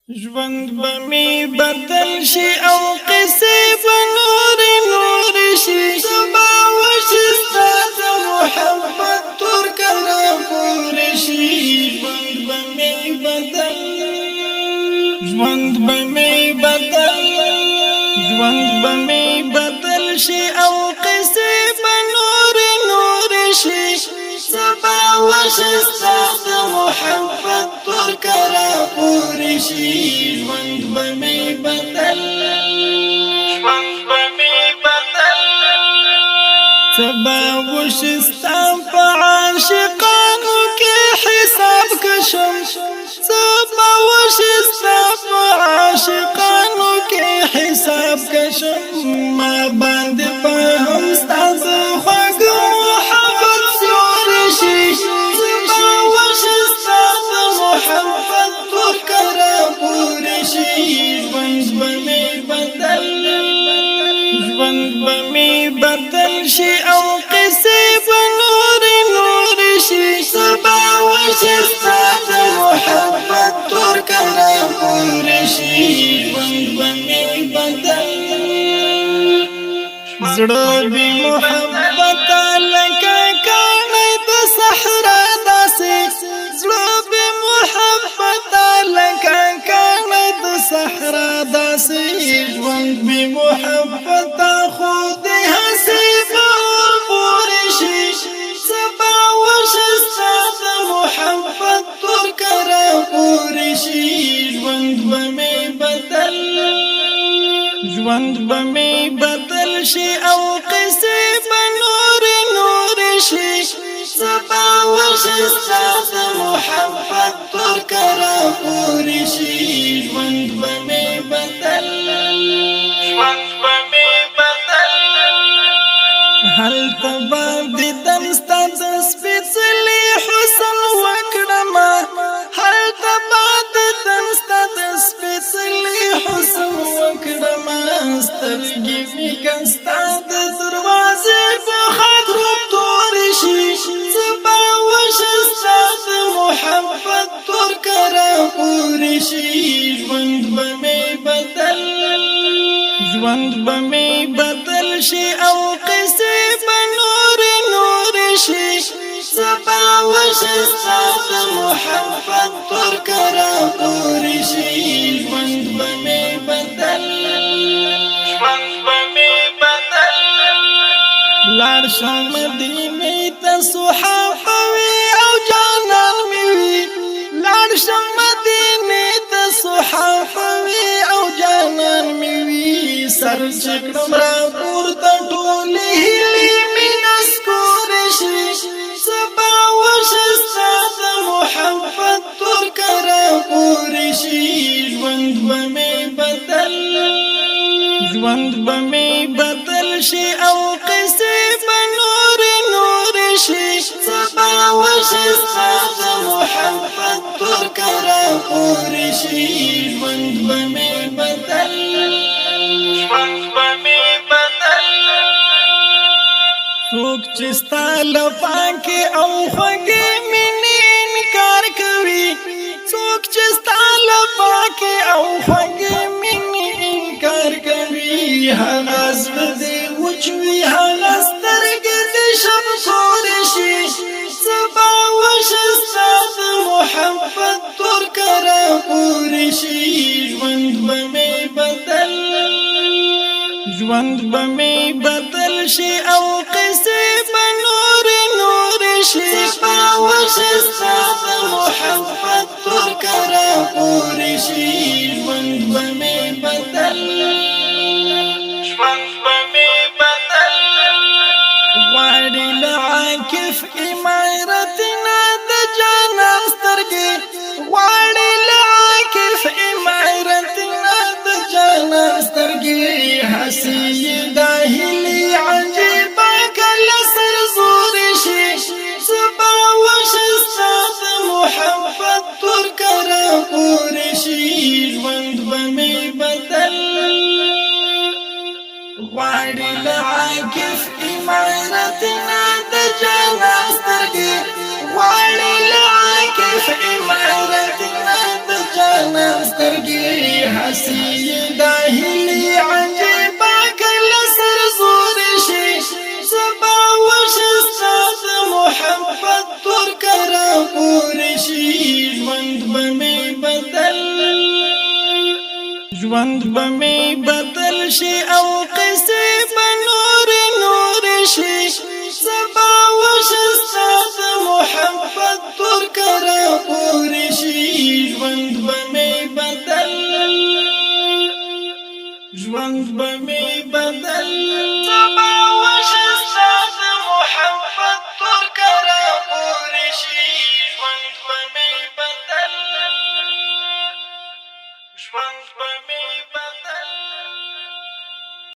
ژوند به می بدل شي او قصې به نور شي سبا وشي ستا د محبت تور کله پور شي ژوند به می بدل شي او قصې به نور شي سبا وشي ستا د محبت تور کله پور شي ژوند به می بدل سبا وشي ستا په عاشقانو کې حساب کشم سبا وشي ستا په عاشقانو کې حساب کشم ما باندې په هم ستا د خوږ محبت سیوری شي سبا وشي ستا د محبت تور کله پور شي ژوند به می بدل شي او قصې به نور شي سبا وشي ستا د محبت تور کله پور شي ژوند به می بدل زړه بې محبته لکه کاڼی د صحرا داسې زړه بې محبته لکه کاڼی د صحرا داسې ژوند بې محبته خو دې هسې به پورې شي سبا وشي ستا د محبت تور کله پورې شي ژوند به می بدل شي او قصې به نور شي سبا وشي ستا د محبت تور کله پورې شي ژوند به می بدل هلته به دیدن ستا د سپېڅلي حسن وکړمه هلته به دیدن ستا د سپېڅلي حسن وکړمه سترګې مې که ستا د دروازې په خاطرو تورې شي سبا وشي ستا د محبت تور کله پورې شي ژوند به می بدل شي او قصې به نور شي سبا وشي ستا د محبت تور کله پورې شي ژوند به می بدل لاړ شم مدینې ته صحافوي او جانان مې وي لاړ شم مدینې ته صحافوي او جانان مې وي سر چې کړم راپورته ټولې هیلې مې نسکورې شي سبا وشي ستا د محبت تور کله پورې شي ژوند به می بدل شي او قصې به نور شي سبا وشي ستا د محبت تور کله پورې شي ژوند به می بدل څوک چې ستا له پاکې او خوږې مینې انکار کوي څوک چې ستا له پاکې او خوږې مینې انکار کوي هغه زړه دې وچ وي هغه سترګې دې شمشورې شي سبا وشي ستا د محبت تور کله پورې شي ژوند به می بدل شي او قصې به نور شي سبا وشي ستا د محبت تور کله پورې شي ژوند به می بدل غواړي له عاکف امارتنا د جانان سترګې غواړي له عاکف امارتنا د جانان سترګې هسې دا هیلې عجیبه کله سر زورې شي سبا وشي ستا د محبت تور کله پورې شي سترګې حسي داهلي عجيبه کله سر زور شي سبا وشستا محبت تور کرا پور شي ژوند به می بدل شي او